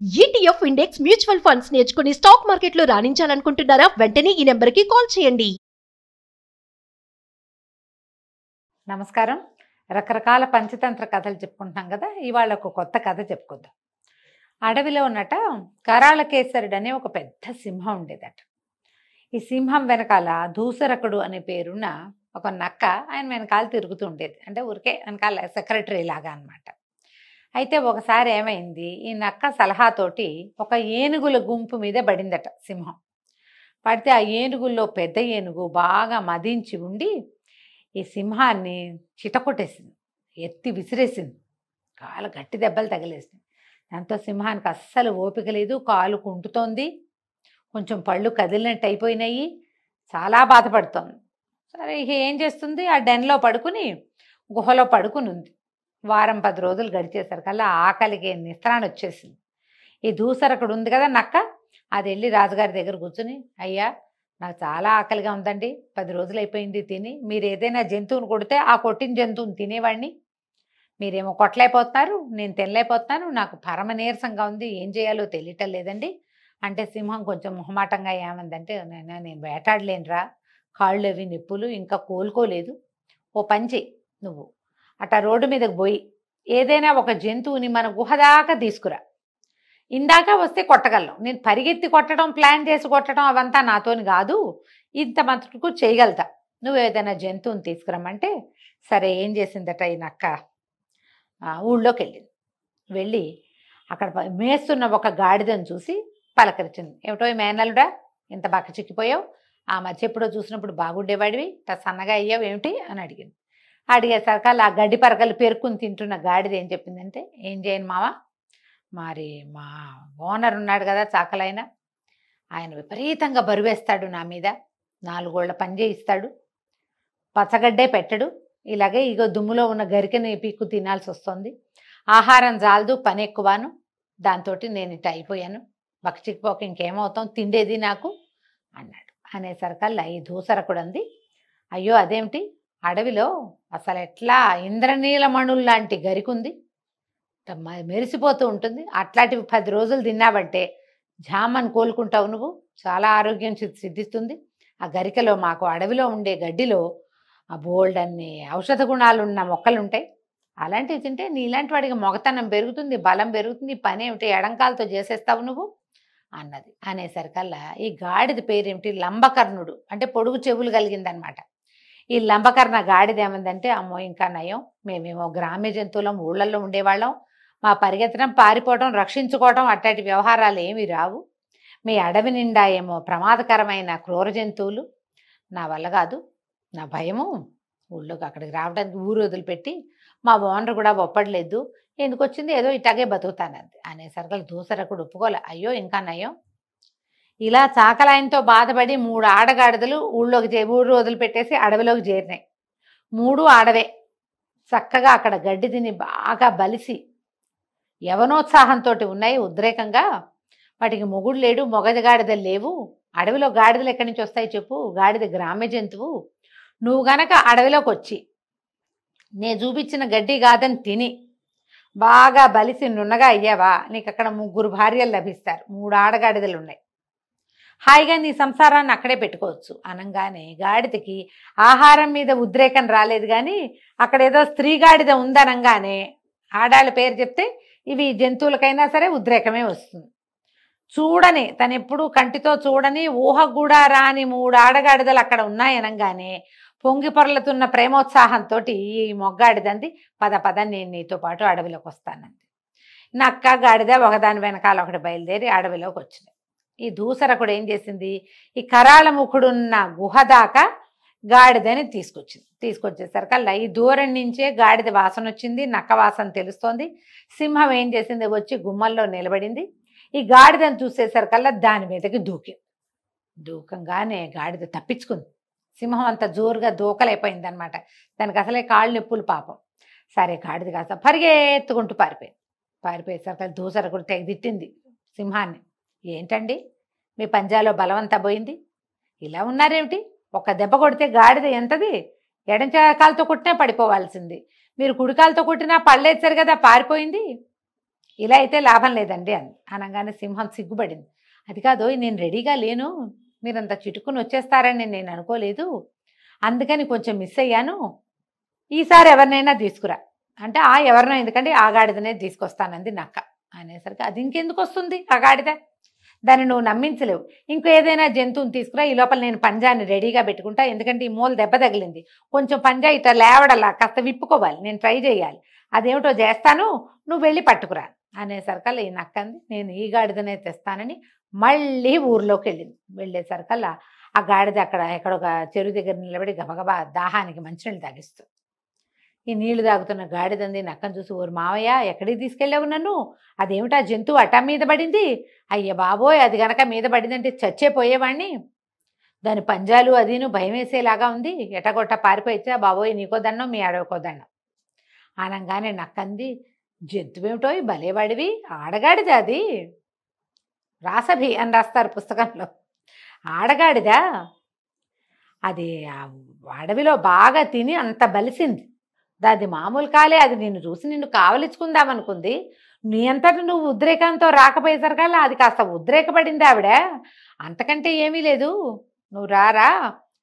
ETF index mutual funds నేర్చుకుని stock మార్కెట్లో రాణించాలనుకుంటున్నారా? వెంటనే ఈ నెంబర్కి కాల్ చేయండి. నమస్కారం. రకరకాల పంచతంత్ర కథలు చెప్పుకుంటున్నాం కదా. ఇవాళ ఒక కొత్త కథ చెప్పుకుందాం. అడవిలో ఉన్నట కరాళకేసరుడు అనే ఒక పెద్ద సింహం ఉండేదట. ఈ సింహం వెనకాల దూసరకుడు అనే పేరున్న ఒక నక్క ఆయన వెనకాల తిరుగుతూ ఉండేది. అంటే ఊరికే వెనకాల సెక్రటరీ లాగా అనమాట. అయితే ఒకసారి ఏమైంది, ఈ నక్క సలహాతోటి ఒక ఏనుగుల గుంపు మీద పడిందట సింహం. పడితే ఆ ఏనుగుల్లో పెద్ద ఏనుగు బాగా మదించి ఉండి ఈ సింహాన్ని చితకొట్టేసింది, ఎత్తి విసిరేసింది. కాలు గట్టి దెబ్బలు తగిలేసింది. దాంతో సింహానికి అస్సలు ఓపిక లేదు, కాలు కుంటుతోంది, కొంచెం పళ్ళు కదిలినట్టు అయిపోయినాయి, చాలా బాధపడుతోంది. సరే ఇక ఏం చేస్తుంది, ఆ డెన్లో పడుకుని గుహలో పడుకుని ఉంది. వారం 10 రోజులు గడిచేసరికల్లా ఆకలికి నిస్త్రాణ వచ్చేసింది. ఈ దూసరకుడు ఉంది కదా నక్క, అది వెళ్ళి రాజుగారి దగ్గర కూర్చుని, అయ్యా నాకు చాలా ఆకలిగా ఉందండి, 10 రోజులు అయిపోయింది తిని, మీరు ఏదైనా జంతువుని కొడితే ఆ కొట్టిన జంతువుని తినేవాడిని, మీరేమో కొట్టలేకపోతున్నారు, నేను తినలేకపోతున్నాను, నాకు పరమ నీరసంగా ఉంది, ఏం చేయాలో తెలియటం లేదండి అంటే సింహం కొంచెం మొహమాటంగా ఏమందంటే, నేను వేటాడలేనురా, కాళ్ళు అవి నొప్పులు, ఇంకా కోలుకోలేదు, ఓ పని చెయ్యి, నువ్వు అట్టా రోడ్డు మీదకి పోయి ఏదైనా ఒక జంతువుని మన గుహ దాకా తీసుకురా, ఇందాక వస్తే కొట్టగలను, నేను పరిగెత్తి కొట్టడం ప్లాన్ చేసి కొట్టడం అవంతా నాతోని కాదు, ఇంత మటుకు చేయగలుగుతా, నువ్వు ఏదైనా జంతువుని తీసుకురమ్మంటే సరే ఏం చేసిందట ఈ నక్క, ఊళ్ళోకి వెళ్ళింది. వెళ్ళి అక్కడ మేస్తున్న ఒక గాడిదను చూసి పలకరించింది. ఏమిటో ఈ మేనలుడా ఇంత బాగా చిక్కిపోయావు, ఆ మధ్య ఎప్పుడో చూసినప్పుడు బాగుండేవాడివి, సన్నగా అయ్యావు ఏమిటి అని అడిగింది. అడిగేసరికి ఆ గడ్డి పరకలు పెరుక్కుని తింటున్న గాడిద ఏం చెప్పిందంటే, ఏం చేయను మావా, మరి మా ఓనర్ ఉన్నాడు కదా చాకలైన, ఆయన విపరీతంగా బరువేస్తాడు నా మీద, 4 గోళ్ల పని చేయిస్తాడు, పచ్చగడ్డే పెట్టడు, ఇలాగే ఇగో దుమ్ములో ఉన్న గరికని పీక్కు తినాల్సి వస్తుంది, ఆహారం జాలదు పని ఎక్కువను, దాంతో నేను ఇట్ట అయిపోయాను, బక్కచిక్కిపోక ఇంకేమవుతాం, తిండేది నాకు అన్నాడు. అనేసరికల్లా ఈ దూసరకుడు అంది, అయ్యో అదేమిటి, అడవిలో అసలు ఎట్లా ఇంద్రనీలమణులు లాంటి గరికుంది, మెరిసిపోతూ ఉంటుంది, అట్లాంటివి 10 రోజులు తిన్నావంటే జామని కోలుకుంటావు, నువ్వు చాలా ఆరోగ్యం సిద్ధిస్తుంది, ఆ గరికలో మాకు అడవిలో ఉండే గడ్డిలో ఆ బోల్డ్ అన్ని ఔషధ గుణాలు ఉన్న మొక్కలు ఉంటాయి, అలాంటివి తింటే నీలాంటి వాడికి మొగతనం పెరుగుతుంది, బలం పెరుగుతుంది, పని ఏమిటి ఎడంకాలతో చేసేస్తావు నువ్వు అన్నది. అనేసరికల్లా ఈ గాడిద పేరేమిటి, లంబకర్ణుడు, అంటే పొడుగు చెవులు కలిగిందనమాట. ఈ లంబకర్ణ గాడిద ఏమందంటే, అమ్మో ఇంకా నయం, మేమేమో గ్రామ్య జంతువులం, ఊళ్ళల్లో ఉండేవాళ్ళం, మా పరిగెత్తడం పారిపోవడం రక్షించుకోవడం అట్లాంటి వ్యవహారాలు ఏమీ రావు, మీ అడవి నిండా ఏమో ప్రమాదకరమైన క్రూర జంతువులు, నా వల్ల కాదు, నా భయము, ఊళ్ళోకి అక్కడికి రావడానికి ఊరు వదిలిపెట్టి మా ఓనర్ కూడా ఒప్పడలేదు, ఎందుకు వచ్చింది ఏదో ఇట్లాగే బతుకుతానంది. అనేసరికి దూసరకుడు ఒప్పుకోలే, అయ్యో ఇంకా నయం, ఇలా చాకలాయనతో బాధపడి 3 ఆడగాడిదలు ఊరు వదిలిపెట్టేసి అడవిలోకి చేరినాయి. 3 ఆడవే, చక్కగా అక్కడ గడ్డి తిని బాగా బలిసి యవనోత్సాహంతో ఉన్నాయి, ఉద్రేకంగా, వాటికి మొగుడు లేడు, మొగజగాడిదలు లేవు, అడవిలో గాడిదలు ఎక్కడి నుంచి వస్తాయి చెప్పు, గాడిద గ్రామ్య జంతువు, నువ్వు గనక అడవిలోకి వచ్చి నేను చూపించిన గడ్డి కాదని తిని బాగా బలిసి నున్నగా అయ్యావా, నీకు అక్కడ 3 భార్యలు లభిస్తారు, 3 ఆడగాడిదలు ఉన్నాయి, హాయిగా నీ సంసారాన్ని అక్కడే పెట్టుకోవచ్చు అనగానే గాడిదకి ఆహారం మీద ఉద్రేకం రాలేదు, కానీ అక్కడ ఏదో స్త్రీ గాడిద ఉందనగానే ఆడాళ్ళ పేరు చెప్తే ఇవి జంతువులకైనా సరే ఉద్రేకమే వస్తుంది. చూడని, తను ఎప్పుడు కంటితో చూడని, ఊహ కూడా రాని 3 ఆడగాడిదలు అక్కడ ఉన్నాయనగానే పొంగి పొరలుతున్న ప్రేమోత్సాహంతో ఈ మొగ్గాడిదంది, పద పద నేను నీతో పాటు అడవిలోకి వస్తానంది. నక్క గాడిద ఒకదాని వెనకాల ఒకటి బయలుదేరి అడవిలోకి వచ్చినాయి. ఈ దూసరకుడు ఏం చేసింది, ఈ కరాళముఖుడున్న గుహ దాకా గాడిదని తీసుకొచ్చేసరికల్లా ఈ దూరం నుంచే గాడిద వాసన వచ్చింది, నక్క వాసన తెలుస్తోంది. సింహం ఏం చేసింది, వచ్చి గుమ్మల్లో నిలబడింది. ఈ గాడిదని చూసేసరికల్లా దాని మీదకి దూకంగానే గాడిద తప్పించుకుంది. సింహం అంత జోరుగా దూకలైపోయింది అనమాట, దానికి అసలే కాళ్ళు నొప్పులు పాపం. సరే గాడిద కాస్త పరిగెత్తుకుంటూ పారిపోయేసరికి దూసరకుడు తెగదిట్టింది సింహాన్ని, ఏంటండి మీ పంజాలో బలవంతా పోయింది, ఇలా ఉన్నారేమిటి, ఒక దెబ్బ కొడితే గాడిద ఎంతది, ఎడంకాలతో కొట్టినా పడిపోవాల్సింది, మీరు కుడికాలతో కొట్టినా పళ్ళేచ్చారు కదా పారిపోయింది, ఇలా అయితే లాభం లేదండి అని అనగానే సింహం సిగ్గుపడింది. అది కాదు, నేను రెడీగా లేను, మీరంత చిటుకుని వచ్చేస్తారని నేను అనుకోలేదు, అందుకని కొంచెం మిస్ అయ్యాను, ఈసారి ఎవరినైనా తీసుకురా అంటే ఎవరినో ఎందుకంటే ఆ గాడిదనే తీసుకొస్తానంది నక్క. అనేసరికి అది ఇంకెందుకు వస్తుంది ఆ గాడిద, దాన్ని నువ్వు నమ్మించలేవు, ఇంకో ఏదైనా జంతువుని తీసుకురా, ఈ లోపల నేను పంజాన్ని రెడీగా పెట్టుకుంటా, ఎందుకంటే ఈ మూల దెబ్బ తగిలింది, కొంచెం పంజా ఇట్లా లేవడలా కాస్త విప్పుకోవాలి, నేను ట్రై చేయాలి, అదేమిటో చేస్తాను, నువ్వు వెళ్ళి పట్టుకురా అనేసరికల్లా ఈ నక్కంది నేను ఈ గాడిదనే తెస్తానని మళ్ళీ ఊర్లోకి వెళ్ళింది. వెళ్ళేసరికల్లా ఆ గాడిద అక్కడ ఎక్కడొక చెరువు దగ్గర నిలబడి గబగబా దాహానికి మంచినీళ్ళు తాగిస్తుంది. ఈ నీళ్లు తాగుతున్న గాడిదంది నక్కను చూసి, ఓరు మావయ్య ఎక్కడికి తీసుకెళ్ళావు నన్ను, అదేమిటా జంతువు అటా మీద పడింది, అయ్య బాబోయ్ అది గనక మీద పడిందంటే చచ్చేపోయేవాణ్ణి, దాని పంజాలు అదిను భయం వేసేలాగా ఉంది, ఎటగొట్ట పారిపోయిచ్చా బాబోయ్, నీకో దండం మీ ఆడవకో దండం అనగానే నక్కంది, జంతువేమిటో భలేవాడివి, ఆడగాడిద అది, రాసభి అని రాస్తారు పుస్తకంలో, ఆడగాడిదా అది అడవిలో బాగా తిని అంత బలిసింది, దాది మామూలు కాలే, అది నిన్ను చూసి నిన్ను కావలించుకుందామనుకుంది, నీ అంతటి నువ్వు ఉద్రేకంతో రాకపోయేసరికల్లా అది కాస్త ఉద్రేకపడింది ఆవిడ, అంతకంటే ఏమీ లేదు, నువ్వు రారా,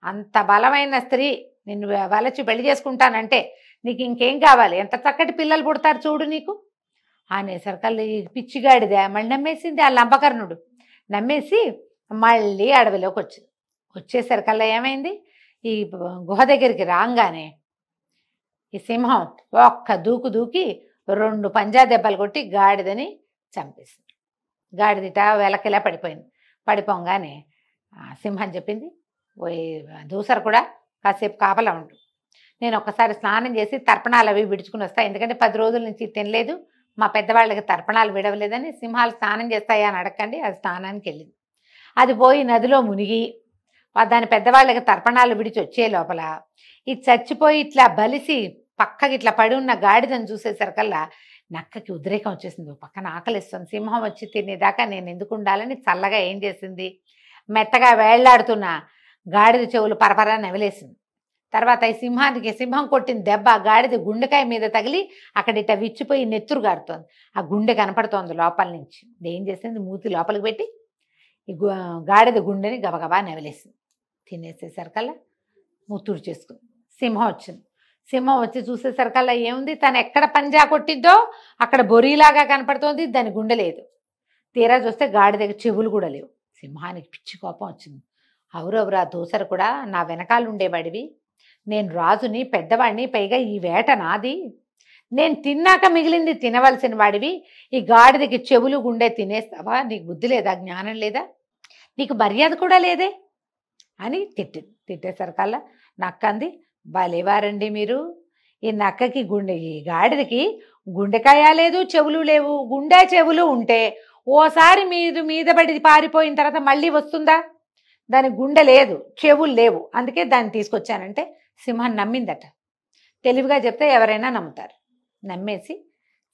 అంత బలమైన స్త్రీ నిన్ను వలచి పెళ్లి చేసుకుంటానంటే నీకు ఇంకేం కావాలి, ఎంత చక్కటి పిల్లలు పుడతారు చూడు నీకు అనేసరికల్లా ఈ పిచ్చిగాడిదే మళ్ళీ నమ్మేసింది ఆ లంబకర్ణుడు, నమ్మేసి మళ్ళీ అడవిలోకి వచ్చింది. వచ్చేసరికల్లా ఏమైంది, ఈ గుహ దగ్గరికి రాగానే ఈ సింహం ఒక్క దూకు దూకి 2 పంజా దెబ్బలు కొట్టి గాడిదని చంపేసింది. గాడిదిట వెలకిలా పడిపోయింది. పడిపోగానే సింహం చెప్పింది, ఓయ్ దూసర కూడా కాసేపు కాపలా ఉండు, నేను ఒక్కసారి స్నానం చేసి తర్పణాలు అవి విడుచుకుని వస్తా, ఎందుకంటే 10 రోజుల నుంచి తినలేదు, మా పెద్దవాళ్ళకి తర్పణాలు విడవలేదని, సింహాలు స్నానం చేస్తాయా అని అడగండి, అది స్నానానికి వెళ్ళింది. అది పోయి నదిలో మునిగి దాని పెద్దవాళ్ళకి తర్పణాలు విడిచి వచ్చే లోపల ఈ చచ్చిపోయి ఇట్లా బలిసి పక్కకి ఇట్లా పడి ఉన్న గాడిదని చూసేసరికల్లా నక్కకి ఉద్రేకం వచ్చేసింది, పక్కన ఆకలిస్తుంది, సింహం వచ్చి తినేదాకా నేను ఎందుకు ఉండాలని చల్లగా ఏం చేసింది, మెత్తగా వేళ్లాడుతున్న గాడిద చెవులు పరపరా నవిలేసింది. తర్వాత ఈ సింహం కొట్టిన దెబ్బ గాడిద గుండెకాయ మీద తగిలి అక్కడ ఇట్లా విచ్చిపోయి నెత్తురు గారుతోంది, ఆ గుండె కనపడుతోంది లోపల నుంచి. ఏం చేసింది, మూతి లోపలికి పెట్టి ఈ గాడిద గుండెని గబగబా నవిలేసింది. తినేసేసరికల్లా ముత్తుడు చేసుకుంది. సింహం వచ్చింది. సింహం వచ్చి చూసేసరికల్లా ఏముంది, తను ఎక్కడ పంజా కొట్టిద్దో అక్కడ బొరీలాగా కనపడుతోంది, దాని గుండె లేదు. తీరా చూస్తే గాడిదకి చెవులు కూడా లేవు. సింహానికి పిచ్చి కోపం వచ్చింది. అవురవురా దూసర కూడా, నా వెనకాల ఉండేవాడివి, నేను రాజుని పెద్దవాడిని, పైగా ఈ వేట నాది, నేను తిన్నాక మిగిలింది తినవలసిన వాడివి, ఈ గాడిదకి చెవులు గుండె తినేస్తావా, నీకు బుద్ధి లేదా, జ్ఞానం లేదా, నీకు మర్యాద కూడా లేదే అని తిట్టేసరికల్లా నక్కంది, భలేవారండి మీరు, ఈ నక్కకి ఈ గాడిదకి గుండెకాయ లేదు, చెవులు లేవు, గుండె చెవులు ఉంటే ఓసారి మీద పడి పారిపోయిన తర్వాత మళ్ళీ వస్తుందా, దాని గుండె లేదు, చెవులు లేవు, అందుకే దాన్ని తీసుకొచ్చానంటే సింహం నమ్మిందట. తెలివిగా చెప్తే ఎవరైనా నమ్ముతారు. నమ్మేసి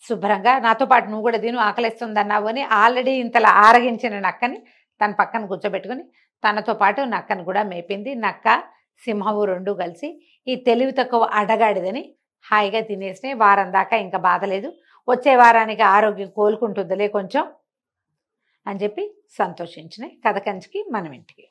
శుభ్రంగా నాతో పాటు నువ్వు కూడా తిను, ఆకలిస్తుందన్నావు అని ఆల్రెడీ ఇంతలా ఆరగించిన నక్కని తన పక్కన కూర్చోబెట్టుకుని తనతో పాటు నక్కను కూడా మేపింది. నక్క సింహము 2 కలిసి ఈ తెలివి తక్కువ అడగాడిదని హాయిగా తినేసినాయి. వారం దాకా ఇంకా బాధ లేదు, వచ్చే వారానికి ఆరోగ్యం కోలుకుంటుందిలే కొంచెం అని చెప్పి సంతోషించినాయి. కథ కంచికి మనం ఇంటికి.